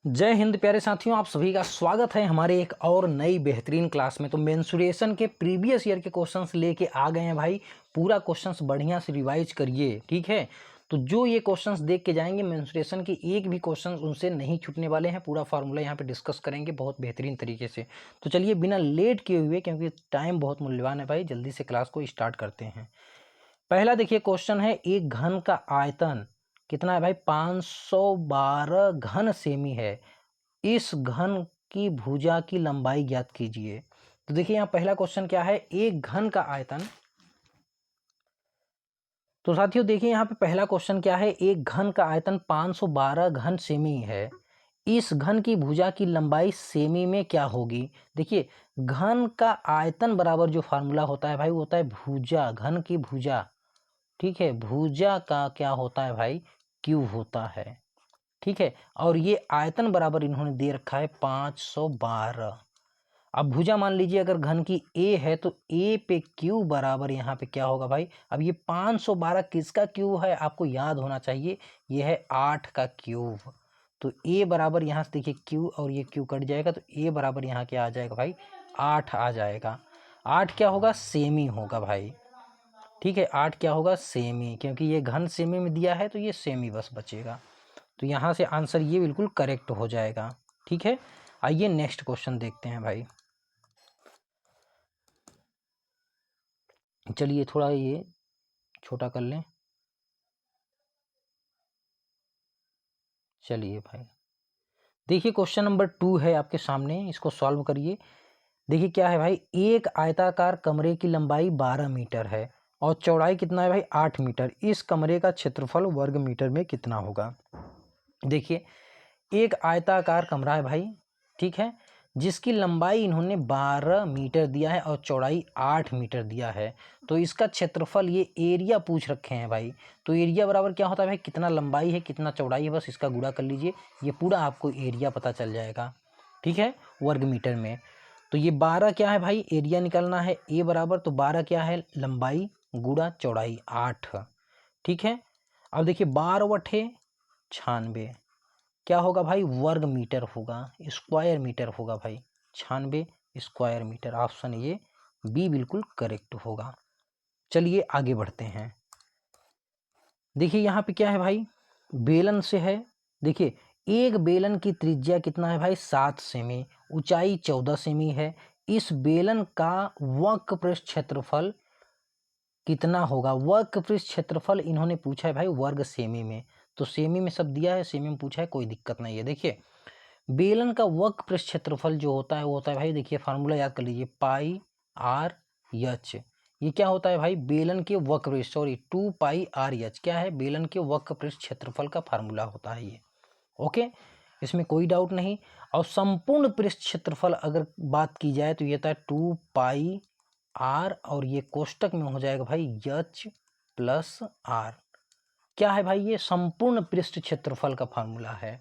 जय हिंद प्यारे साथियों, आप सभी का स्वागत है हमारे एक और नई बेहतरीन क्लास में। तो मेंसुरेशन के प्रीवियस ईयर के क्वेश्चंस लेके आ गए हैं भाई। पूरा क्वेश्चंस बढ़िया से रिवाइज करिए, ठीक है। तो जो ये क्वेश्चंस देख के जाएंगे मेंसुरेशन के एक भी क्वेश्चन उनसे नहीं छूटने वाले हैं। पूरा फार्मूला यहाँ पे डिस्कस करेंगे बहुत बेहतरीन तरीके से। तो चलिए बिना लेट किए हुए, क्योंकि टाइम बहुत मूल्यवान है भाई, जल्दी से क्लास को स्टार्ट करते हैं। पहला देखिए क्वेश्चन है, एक घन का आयतन कितना है भाई? 512 घन सेमी है। इस घन की भुजा की लंबाई ज्ञात कीजिए। तो देखिए यहाँ पहला क्वेश्चन क्या है, एक घन का आयतन। तो साथियों देखिए यहाँ पे पहला क्वेश्चन क्या है, एक घन का आयतन 512 घन सेमी है। इस घन की भुजा की लंबाई सेमी में क्या होगी? देखिए घन का आयतन बराबर जो फार्मूला होता है भाई वो होता है भुजा, घन की भुजा, ठीक है। भुजा का क्या होता है भाई? क्यूब होता है, ठीक है। और ये आयतन बराबर इन्होंने दे रखा है 512। अब भुजा मान लीजिए अगर घन की ए है तो ए पे क्यू बराबर यहाँ पे क्या होगा भाई? अब ये 512 किसका क्यूब है आपको याद होना चाहिए, ये है 8 का क्यूब। तो ए बराबर यहाँ से देखिए क्यू और ये क्यू कट जाएगा, तो ए बराबर यहाँ क्या आ जाएगा भाई? 8 आ जाएगा। 8 क्या होगा? सेमी होगा भाई, ठीक है। 8 क्या होगा? सेमी, क्योंकि ये घन सेमी में दिया है तो ये सेमी बस बचेगा। तो यहाँ से आंसर ये बिल्कुल करेक्ट हो जाएगा, ठीक है। आइए नेक्स्ट क्वेश्चन देखते हैं भाई। चलिए थोड़ा ये छोटा कर लें। चलिए भाई देखिए क्वेश्चन नंबर 2 है आपके सामने, इसको सॉल्व करिए। देखिए क्या है भाई, एक आयताकार कमरे की लंबाई 12 मीटर है और चौड़ाई कितना है भाई? 8 मीटर। इस कमरे का क्षेत्रफल वर्ग मीटर में कितना होगा? देखिए एक आयताकार कमरा है भाई, ठीक है, जिसकी लंबाई इन्होंने 12 मीटर दिया है और चौड़ाई 8 मीटर दिया है। तो इसका क्षेत्रफल, ये एरिया पूछ रखे हैं भाई। तो एरिया बराबर क्या होता है भाई? कितना लंबाई है कितना चौड़ाई है, बस इसका गुणा कर लीजिए, ये पूरा आपको एरिया पता चल जाएगा, ठीक है, वर्ग मीटर में। तो ये 12 क्या है भाई? एरिया निकालना है। ए बराबर तो 12 क्या है? लंबाई गुणा चौड़ाई 8, ठीक है। अब देखिए 12 बटे 96 क्या होगा भाई? वर्ग मीटर होगा, स्क्वायर मीटर होगा भाई। 96 स्क्वायर मीटर, ऑप्शन ये बी बिल्कुल करेक्ट होगा। चलिए आगे बढ़ते हैं। देखिए यहाँ पे क्या है भाई? बेलन से है। देखिए एक बेलन की त्रिज्या कितना है भाई? 7 सेमी, ऊंचाई 14 सेमी है। इस बेलन का वक्रपृष्ठ क्षेत्रफल कितना होगा? वक्रपृष्ठ क्षेत्रफल इन्होंने पूछा है भाई वर्ग सेमी में। तो सेमी में सब दिया है, सेमी में पूछा है, कोई दिक्कत नहीं है। देखिए बेलन का वक्रपृष्ठ क्षेत्रफल जो होता है वो होता है भाई, देखिए फार्मूला याद कर लीजिए, पाई आर एच। ये क्या होता है भाई? बेलन के वक्रपृष्ठ, सॉरी 2 पाई आर एच क्या है? बेलन के वक्रपृष्ठ क्षेत्रफल का फार्मूला होता है ये, ओके, इसमें कोई डाउट नहीं। और संपूर्ण पृष्ठ क्षेत्रफल अगर बात की जाए तो ये होता है 2 पाई आर, और ये कोष्टक में हो जाएगा भाई एच प्लस आर। क्या है भाई? ये संपूर्ण पृष्ठ क्षेत्रफल का फार्मूला है।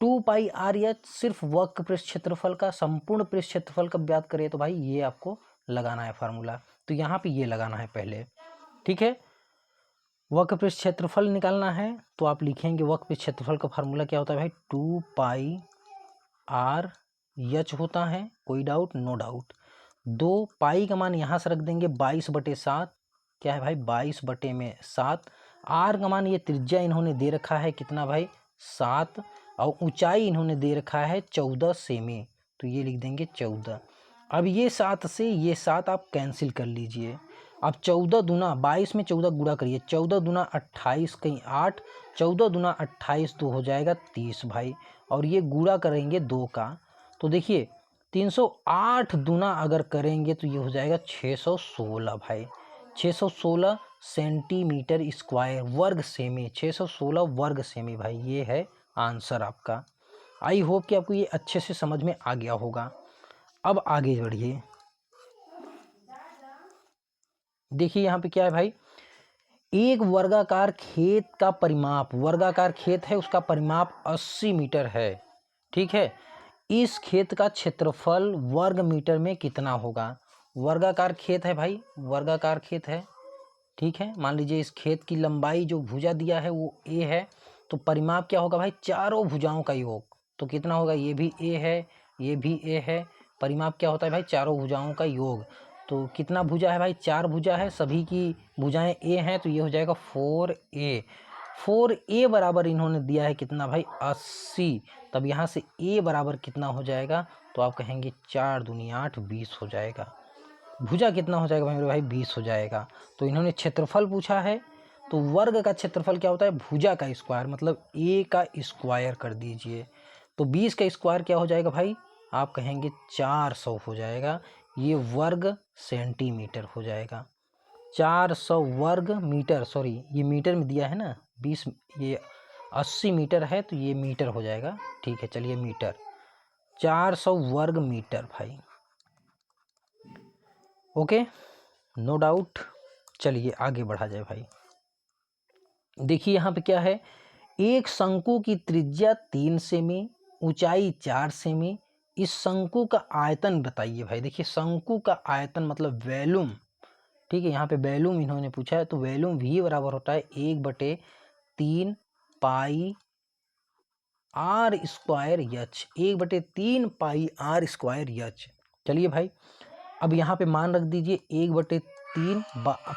2 पाई आर एच सिर्फ वक्र पृष्ठ क्षेत्रफल का, संपूर्ण पृष्ठ क्षेत्रफल का बात करें तो भाई ये आपको लगाना है फार्मूला। तो यहाँ पे ये लगाना है पहले, ठीक है। वक्र पृष्ठ क्षेत्रफल निकालना है तो आप लिखेंगे वक्र पृष्ठ क्षेत्रफल का फार्मूला क्या होता है भाई? 2 पाई आर एच होता है, कोई डाउट? No doubt. 2 पाई का मान यहाँ से रख देंगे 22/7, क्या है भाई? 22/7। आर का मान, ये त्रिज्या इन्होंने दे रखा है कितना भाई? 7, और ऊंचाई इन्होंने दे रखा है 14 सेमी, तो ये लिख देंगे 14। अब ये 7 से ये 7 आप कैंसिल कर लीजिए। अब 14 दूना 22 में 14 गुणा करिए, 14 दूना 28, कहीं 8, 14 दूना 28 तो हो जाएगा 30 भाई। और ये गुणा करेंगे 2 का, तो देखिए 308 दूना अगर करेंगे तो ये हो जाएगा 616 भाई। 616 सेंटीमीटर स्क्वायर वर्ग सेमी, 616 वर्ग सेमी भाई, ये है आंसर आपका। आई होप कि आपको ये अच्छे से समझ में आ गया होगा। अब आगे बढ़िए। देखिए यहाँ पे क्या है भाई? एक वर्गाकार खेत का परिमाप, वर्गाकार खेत है उसका परिमाप 80 मीटर है, ठीक है। इस खेत का क्षेत्रफल वर्ग मीटर में कितना होगा? वर्गाकार खेत है भाई, वर्गाकार खेत है, ठीक है। मान लीजिए इस खेत की लंबाई जो भुजा दिया है वो ए है, तो परिमाप क्या होगा भाई? चारों भुजाओं का योग, तो कितना होगा, ये भी ए है, ये भी ए है। परिमाप क्या होता है भाई, चारों भुजाओं का योग। तो कितना भुजा है भाई, 4 भुजा है, सभी की भुजाएं ए हैं, तो ये हो जाएगा 4a। 4a बराबर इन्होंने दिया है कितना भाई, 80। तब यहाँ से a बराबर कितना हो जाएगा, तो आप कहेंगे 4 दूनी 8, 20 हो जाएगा। भुजा कितना हो जाएगा मेरे भाई, 20 हो जाएगा। तो इन्होंने क्षेत्रफल पूछा है, तो वर्ग का क्षेत्रफल क्या होता है, भुजा का स्क्वायर, मतलब a का स्क्वायर कर दीजिए। तो 20 का स्क्वायर क्या हो जाएगा भाई, आप कहेंगे 400 हो जाएगा। ये वर्ग सेंटीमीटर हो जाएगा, 400 वर्ग मीटर, सॉरी ये मीटर में दिया है ना, 20, ये 80 मीटर है, तो ये मीटर हो जाएगा। ठीक है, चलिए मीटर, 400 वर्ग मीटर भाई। Okay, no doubt. चलिए आगे बढ़ा जाए भाई। देखिए यहाँ पे क्या है, एक शंकु की त्रिज्या 3 सेमी, ऊंचाई 4 सेमी, इस शंकु का आयतन बताइए भाई। देखिए शंकु का आयतन मतलब वैल्यूम, ठीक है, यहाँ पे वैल्यूम इन्होंने पूछा है, तो वैल्यूम v बराबर होता है 1/3 pi r square h, 1/3 pi r square h. चलिए भाई, अब यहाँ पे मान रख दीजिए 1/3,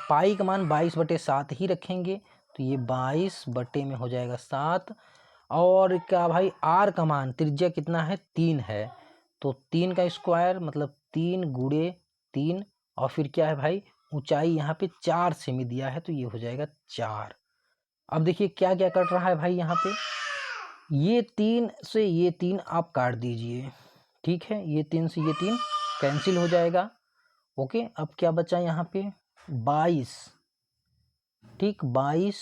पाई का मान 22/7 ही रखेंगे, तो ये 22 बटे में हो जाएगा 7। और क्या भाई, आर का मान, त्रिज्या कितना है, 3 है, तो 3 का स्क्वायर मतलब 3 गुणे 3, और फिर क्या है भाई, ऊंचाई यहाँ पे 4 सेमी दिया है, तो ये हो जाएगा 4। अब देखिए क्या क्या कट रहा है भाई, यहाँ पे ये 3 से ये 3 आप काट दीजिए, ठीक है, ये 3 से ये 3 कैंसिल हो जाएगा। ओके, अब क्या बचा यहाँ पे, 22, ठीक, 22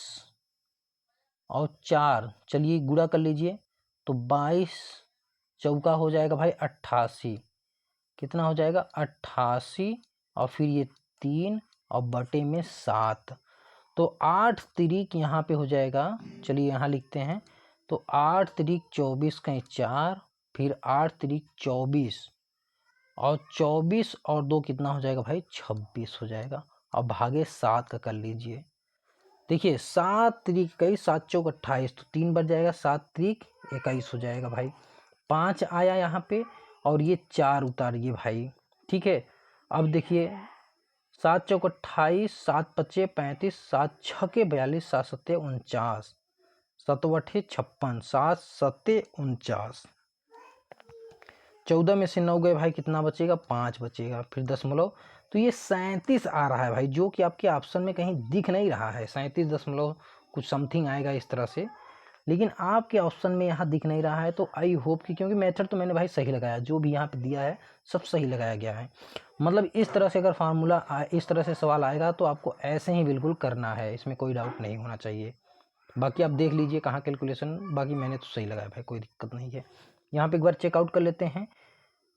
और 4, चलिए गुणा कर लीजिए, तो 22 चौका हो जाएगा भाई 88, कितना हो जाएगा 88, और फिर ये 3 और बटे में 7, तो 8 तिरिक यहाँ पे हो जाएगा। चलिए यहाँ लिखते हैं, तो 8 तिरिक 24 कहीं 4, फिर 8 तिरिक 24, और 24 और 2 कितना हो जाएगा भाई, 26 हो जाएगा। अब भागे 7 का कर लीजिए। देखिए 7 तिरिक 21, 7 चौक 28, तो 3 बच जाएगा, 7 तिरिक 21 हो जाएगा भाई। 5 आया यहाँ पे, और ये 4 उतारिए भाई, ठीक है। अब देखिए 7 चौक 28, 7 पच्चे 35, 7 छके 42, 7 सत्ते 49, 7 अठे 56, 7 सत्ते 49, 14 में से 9 गए भाई, कितना बचेगा, 5 बचेगा, फिर दशमलव, तो ये 37 आ रहा है भाई, जो कि आपके ऑप्शन में कहीं दिख नहीं रहा है। 37 दशमलव कुछ समथिंग आएगा इस तरह से, लेकिन आपके ऑप्शन में यहाँ दिख नहीं रहा है। तो आई होप कि, क्योंकि मेथड तो मैंने भाई सही लगाया, जो भी यहाँ पे दिया है सब सही लगाया गया है। मतलब इस तरह से अगर फार्मूला इस तरह से सवाल आएगा तो आपको ऐसे ही बिल्कुल करना है, इसमें कोई डाउट नहीं होना चाहिए। बाकी आप देख लीजिए कहाँ कैलकुलेशन, बाकी मैंने तो सही लगाया भाई, कोई दिक्कत नहीं है। यहाँ पे एक बार चेकआउट कर लेते हैं,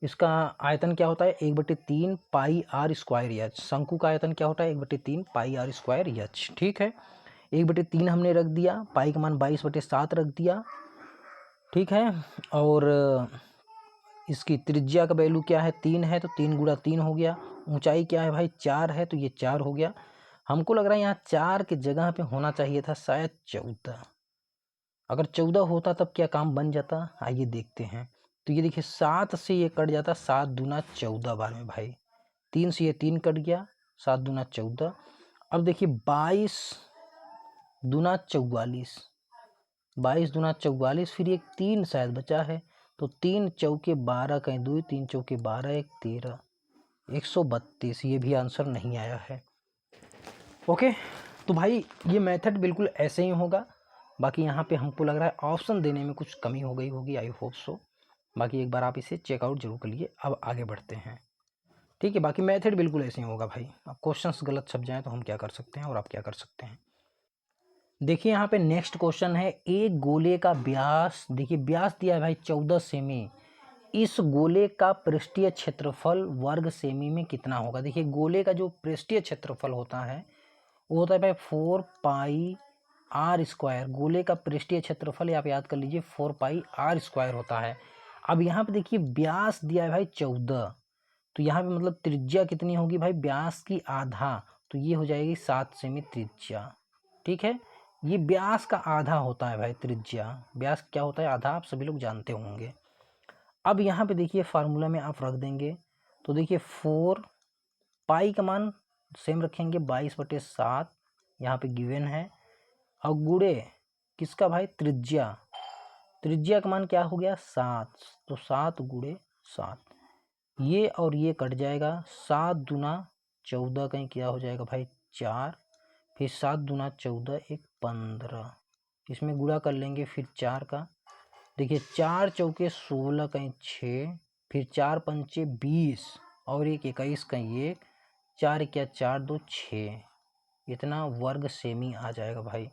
इसका आयतन क्या होता है, 1/3 पाई आर स्क्वायर एच। शंकु का आयतन क्या होता है, 1/3 पाई आर स्क्वायर एच, ठीक है। 1/3 हमने रख दिया, पाई का मान 22/7 रख दिया, ठीक है। और इसकी त्रिज्या का वैल्यू क्या है, 3 है, तो 3 गुणा 3 हो गया। ऊंचाई क्या है भाई, 4 है, तो ये 4 हो गया। हमको लग रहा है यहाँ 4 की जगह पे होना चाहिए था शायद 14। अगर 14 होता तब क्या काम बन जाता, आइए देखते हैं। तो ये देखिए 7 से ये कट जाता, 7 दूना 14 बार में भाई, 3 से ये 3 कट गया, 7 दूना 14। अब देखिए 22 दूना 44, 22 दूना 44, फिर एक 3 शायद बचा है, तो 3 चौके 12 कहीं 2, 3 चौके 12 1 13, 132, ये भी आंसर नहीं आया है। ओके, तो भाई ये मेथड बिल्कुल ऐसे ही होगा। बाकी यहाँ पे हमको लग रहा है ऑप्शन देने में कुछ कमी हो गई होगी, आई होप सो। बाकी एक बार आप इसे चेकआउट जरूर करिए। अब आगे बढ़ते हैं, ठीक है। बाकी मेथड बिल्कुल ऐसे ही होगा भाई, अब क्वेश्चंस गलत छप जाएँ तो हम क्या कर सकते हैं और आप क्या कर सकते हैं। देखिए यहाँ पे नेक्स्ट क्वेश्चन है, एक गोले का व्यास, देखिए व्यास दिया है भाई 14 सेमी, इस गोले का पृष्ठीय क्षेत्रफल वर्ग सेमी में कितना होगा। देखिए गोले का जो पृष्ठीय क्षेत्रफल होता है वो होता है भाई 4 पाई आर स्क्वायर। गोले का पृष्ठीय क्षेत्रफल आप याद कर लीजिए 4 पाई आर स्क्वायर होता है। अब यहाँ पे देखिए व्यास दिया है भाई 14, तो यहाँ पे मतलब त्रिज्या कितनी होगी भाई, व्यास की आधा, तो ये हो जाएगी 7 सेमी त्रिज्या, ठीक है। ये व्यास का आधा होता है भाई त्रिज्या। व्यास क्या होता है? आधा। आप सभी लोग जानते होंगे। अब यहाँ पे देखिए फार्मूला में आप रख देंगे तो देखिए 4 पाई का मान सेम रखेंगे 22/7 यहाँ पे गिवन है, और गुणे किसका भाई? त्रिज्या। त्रिज्या का मान क्या हो गया? 7, तो 7 गुणे 7, ये और ये कट जाएगा। 7 दूना 14 कहीं क्या हो जाएगा भाई? 4, फिर 7 दूना 14 एक 15, इसमें गुणा कर लेंगे फिर 4 का। देखिए 4 चौके 16 कहीं 6, फिर 4 पंचे 20 और एक 21 कहीं 1, 4 क्या 4 2 6, इतना वर्ग सेमी आ जाएगा भाई।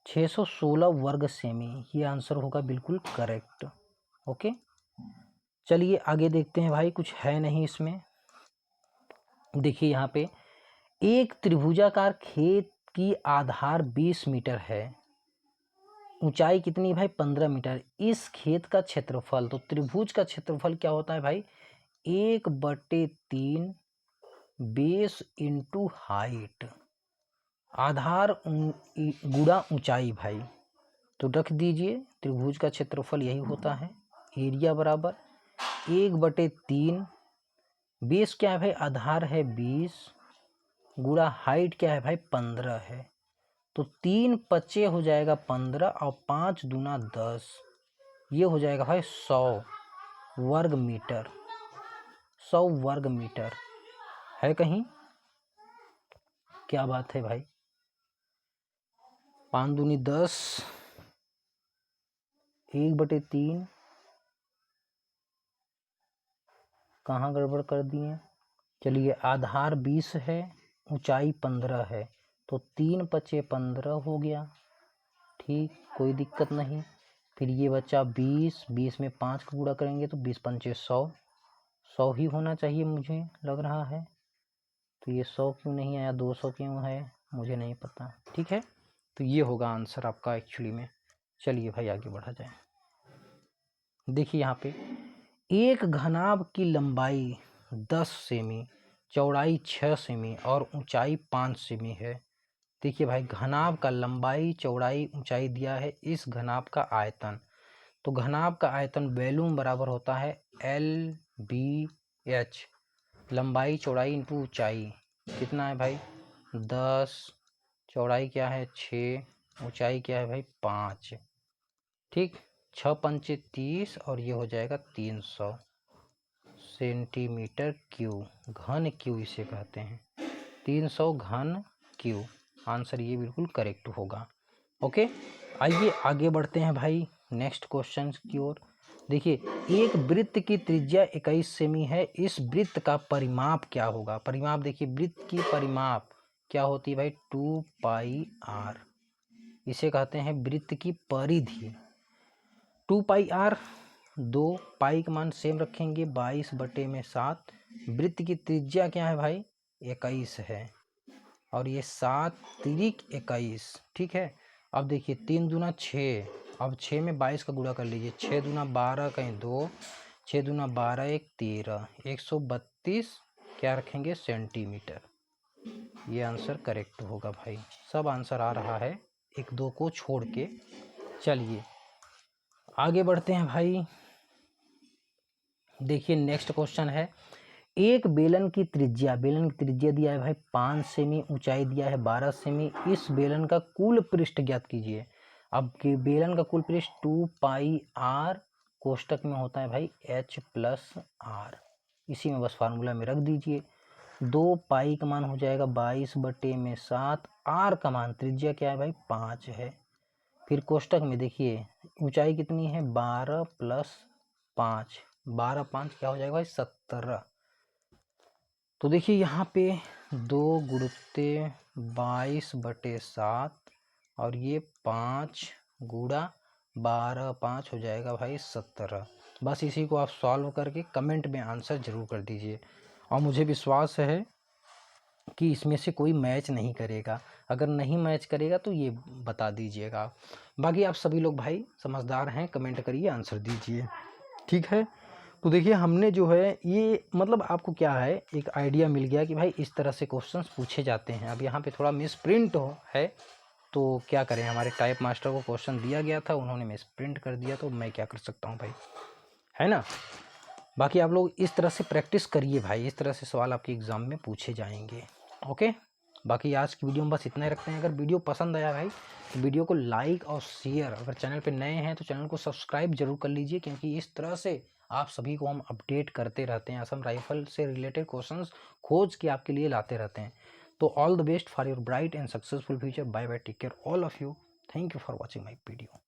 616 वर्ग सेमी, ये आंसर होगा बिल्कुल करेक्ट। ओके, चलिए आगे देखते हैं भाई, कुछ है नहीं इसमें। देखिए यहाँ पे एक त्रिभुजाकार खेत की आधार 20 मीटर है, ऊंचाई कितनी भाई? 15 मीटर। इस खेत का क्षेत्रफल, तो त्रिभुज का क्षेत्रफल क्या होता है भाई? 1/3 बेस इंटू हाइट, आधार गुणा ऊंचाई भाई। तो रख दीजिए त्रिभुज का क्षेत्रफल यही होता है, एरिया बराबर 1/3, बेस क्या है भाई? आधार है 20, गुणा हाइट क्या है भाई? 15 है। तो 3 पच्चे हो जाएगा 15 और 5 दूना 10, ये हो जाएगा भाई 100 वर्ग मीटर। 100 वर्ग मीटर है कहीं? क्या बात है भाई? 5 दूनी 10, 1/3, कहाँ गड़बड़ कर दिए? चलिए आधार 20 है, ऊंचाई 15 है, तो 3 पचे 15 हो गया, ठीक, कोई दिक्कत नहीं। फिर ये बचा 20, 20 में 5 का गुणा करेंगे तो 20 पंचे 100, 100 ही होना चाहिए मुझे लग रहा है। तो ये 100 क्यों नहीं आया? 200 क्यों है? मुझे नहीं पता। ठीक है, तो ये होगा आंसर आपका एक्चुअली में। चलिए भाई आगे बढ़ा जाए। देखिए यहाँ पे एक घनाभ की लंबाई 10 सेमी, चौड़ाई 6 सेमी और ऊंचाई 5 सेमी है। देखिए भाई घनाभ का लंबाई, चौड़ाई, ऊंचाई दिया है, इस घनाभ का आयतन, तो घनाभ का आयतन वॉल्यूम बराबर होता है LBH, लंबाई चौड़ाई इंटू ऊंचाई। कितना है भाई? 10, चौड़ाई क्या है 6, ऊंचाई क्या है भाई 5, ठीक, 6 पंचे 30 और ये हो जाएगा 300 सेंटीमीटर क्यूब, घन क्यू इसे कहते हैं, 300 घन क्यू। आंसर ये बिल्कुल करेक्ट होगा। ओके, आइए आगे बढ़ते हैं भाई नेक्स्ट क्वेश्चन की ओर। देखिए एक वृत्त की त्रिज्या 21 सेमी है, इस वृत्त का परिमाप क्या होगा? परिमाप देखिए, वृत्त की परिमाप क्या होती है भाई? 2 पाई आर, इसे कहते हैं वृत्त की परिधि। 2 पाई आर, 2 पाई का मान सेम रखेंगे 22/7, वृत्त की त्रिज्या क्या है भाई? 21 है, और ये 7 तिरिक 21, ठीक है। अब देखिए 3 दूना 6, अब 6 में 22 का गुणा कर लीजिए, 6 दूना 12 कहीं 2, 6 दूना 12 एक 13, 132 क्या रखेंगे? सेंटीमीटर। ये आंसर करेक्ट होगा भाई, सब आंसर आ रहा है, 1-2 को छोड़ के। चलिए आगे बढ़ते हैं भाई। देखिए नेक्स्ट क्वेश्चन है, एक बेलन की त्रिज्या, बेलन की त्रिज्या दिया है भाई 5 सेमी, ऊंचाई दिया है 12 सेमी, इस बेलन का कुल पृष्ठ ज्ञात कीजिए। अब कि बेलन का कुल पृष्ठ 2 पाई आर, कोष्टक में होता है भाई H प्लस आर, इसी में बस फार्मूला में रख दीजिए। 2 पाई का मान हो जाएगा 22/7, आर का मान त्रिज्या क्या है भाई? 5 है। फिर कोष्टक में देखिए ऊंचाई कितनी है? 12 + 5, 12 5 क्या हो जाएगा भाई? 17। तो देखिए यहाँ पे 2 गुणुत्ते 22/7 और ये 5 गुणा 12, 5 हो जाएगा भाई 17। बस इसी को आप सॉल्व करके कमेंट में आंसर ज़रूर कर दीजिए, और मुझे विश्वास है कि इसमें से कोई मैच नहीं करेगा, अगर नहीं मैच करेगा तो ये बता दीजिएगा। बाकी आप सभी लोग भाई समझदार हैं, कमेंट करिए, आंसर दीजिए, ठीक है। तो देखिए हमने जो है ये मतलब आपको क्या है, एक आइडिया मिल गया कि भाई इस तरह से क्वेश्चंस पूछे जाते हैं। अब यहाँ पे थोड़ा मिस प्रिंट है तो क्या करें, हमारे टाइप मास्टर को क्वेश्चन दिया गया था, उन्होंने मिस प्रिंट कर दिया, तो मैं क्या कर सकता हूँ भाई, है ना। बाकी आप लोग इस तरह से प्रैक्टिस करिए भाई, इस तरह से सवाल आपके एग्ज़ाम में पूछे जाएंगे। ओके, बाकी आज की वीडियो में बस इतना ही रखते हैं। अगर वीडियो पसंद आया भाई तो वीडियो को लाइक और शेयर, अगर चैनल पे नए हैं तो चैनल को सब्सक्राइब जरूर कर लीजिए, क्योंकि इस तरह से आप सभी को हम अपडेट करते रहते हैं, असम राइफल से रिलेटेड क्वेश्चंस खोज के आपके लिए लाते रहते हैं। तो all the best for your bright and successful future. Bye bye, take care all of you, thank you for watching my video.